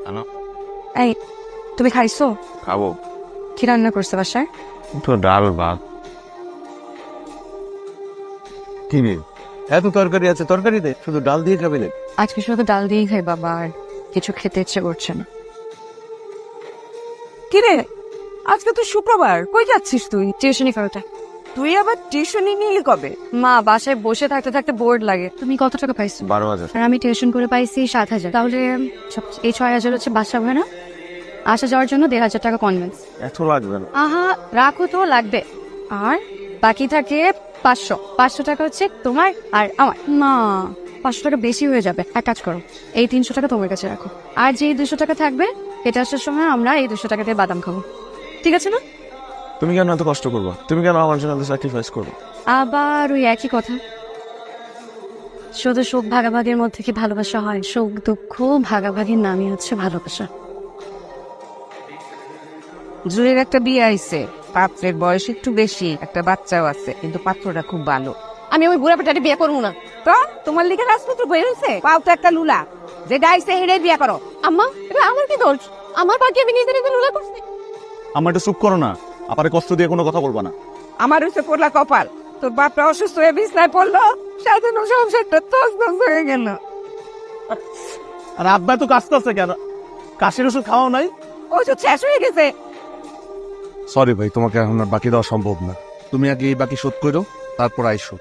আনো। এই তুমি খাইছো? খাবো। কি রান্না করছে বাসায়? তো ডাল ভাত। কি রে, এত তরকারি আছে, তরকারি দে, শুধু ডাল দিয়ে খাবে না? আজকে শুধু ডাল দিয়েই খাই বাবা, আর কিছু খেতে ইচ্ছে করছে না। কি রে, আজকে তো শুক্রবার, কই যাচ্ছিস তুই? টিউশনি করতে। তুই আবার টিউশনি নিলি কবে? মা বাসায় বসে থাকতে থাকতে বোর্ড লাগে। তুমি কত টাকা পাইছো? 12,000। আর আমি টিউশন করে পাইছি 7,000। তাহলে এই 6,000 হচ্ছে বাসা ভাড়া, আসা যাওয়ার জন্য 1,500 টাকা কনভেন্স। এত লাগবে না। আহা রাখো তো, লাগবে। আর বাকি থাকে 500 টাকা হচ্ছে তোমার আর আমার। না 500 টাকা বেশি হয়ে যাবে, এক কাজ করো, এই 300 টাকা তোমার কাছে রাখো, আর যে 200 টাকা থাকবে এটা আসার সময় আমরা এই 200 টাকা দিয়ে বাদাম খাবো, ঠিক আছে না? তুমি কেন এত কষ্ট করবো? তুমি কেন আমার জন্য স্যাক্রিফাইস করবো? আবার ওই একই কথা, শুধু সুখ ভাগাভাগির মধ্যে কি ভালোবাসা হয়? সুখ দুঃখ ভাগাভাগির নামই হচ্ছে ভালোবাসা। জুয়ের একটা বিয়ে আইছে, পাত্রের বয়স একটু বেশি, একটা বাচ্চাও আছে, কিন্তু পাত্রটা খুব ভালো। আমি ওই বুড়া পেটাটি বিয়ে করবো না। তো তোমার লিখে রাজপুত্র বই হয়েছে, পাও তো একটা লুলা, যে ডাইছে হেরে বিয়ে করো। আম্মা এটা আমার কি দোষ? আমার বাকি আমি নিজে নিজে লুলা করছি। আমার একটু চুপ করো না, আপারে কষ্ট দিয়ে কোনো কথা বলবা না। আমার হচ্ছে পড়লা কপাল, তোর বাপটা অসুস্থ হয়ে বিছনায় পড়লো, সাজানো সংসারটা তছনছ হয়ে গেল। আর আব্বা তো কাশতেছে কেন? কাশির ওষুধ খাওয়াও নাই? ওষুধ শেষ হয়ে গেছে। সরি ভাই, তোমাকে এখন আর বাকি দেওয়া সম্ভব না। তুমি আগে এই বাকি শোধ করো, তারপর আইসো।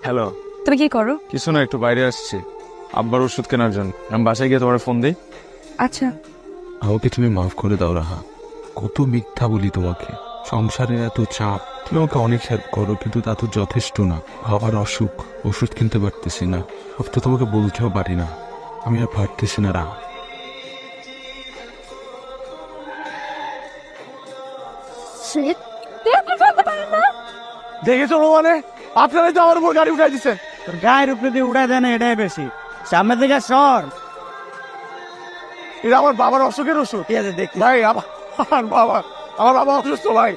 হ্যালো। তুমি কি করো? কিছু না, একটু বাইরে আসছি আব্বার ওষুধ কেনার জন্য। আমি বাসায় গিয়ে তোমার ফোন দিই। আচ্ছা আমাকে তুমি মাফ করে দাও রাহা, কত মিথ্যা বলি তোমাকে। সংসারের এত চাপ, তুমি আমাকে অনেক হেল্প করো, কিন্তু তা তো যথেষ্ট না। বাবার অসুখ, ওষুধ কিনতে পারতেছি না, সব তো তোমাকে বলতেও পারি না। আমি আর পারতেছি না রাহা। দেখেছো মানে আপনারা তো আমার উপর গাড়ি উঠাই দিচ্ছেন। তোর গায়ের উপরে দিয়ে উড়াই দেয় না, এটাই বেশি। সামনে থেকে সর। এটা আমার বাবার অসুখের ওষুধ। ঠিক আছে দেখ। ভাই আমার বাবা অসুস্থ ভাই।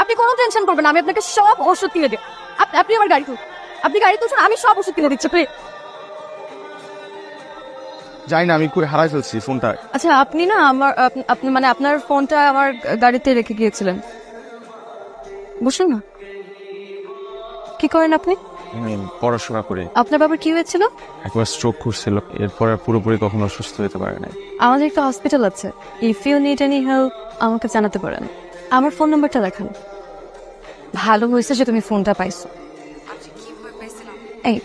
আপনি কোনো টেনশন করবেন না, আমি আপনাকে সব ওষুধ কিনে দেব। আপনি আমার গাড়ি তুলুন, আপনি গাড়ি তুলছেন, আমি সব ওষুধ কিনে দিচ্ছি। যাই না, আমি কই হারাই ফেলছি ফোনটা। আচ্ছা আপনি না আমার আপনি মানে আপনার ফোনটা আমার গাড়িতে রেখে গিয়েছিলেন। বসুন না। কি করেন আপনি? আমি পড়াশোনা করি। আপনার বাবার কি হয়েছিল? একবার স্ট্রোক করছিল, এরপর আর পুরোপুরি কখনো সুস্থ হতে পারে নাই। আমাদের একটা হসপিটাল আছে, if you need any help আমাকে জানাতে পারেন। আমার ফোন নাম্বারটা দেখান। ভালো হয়েছে যে তুমি ফোনটা পাইছো। এই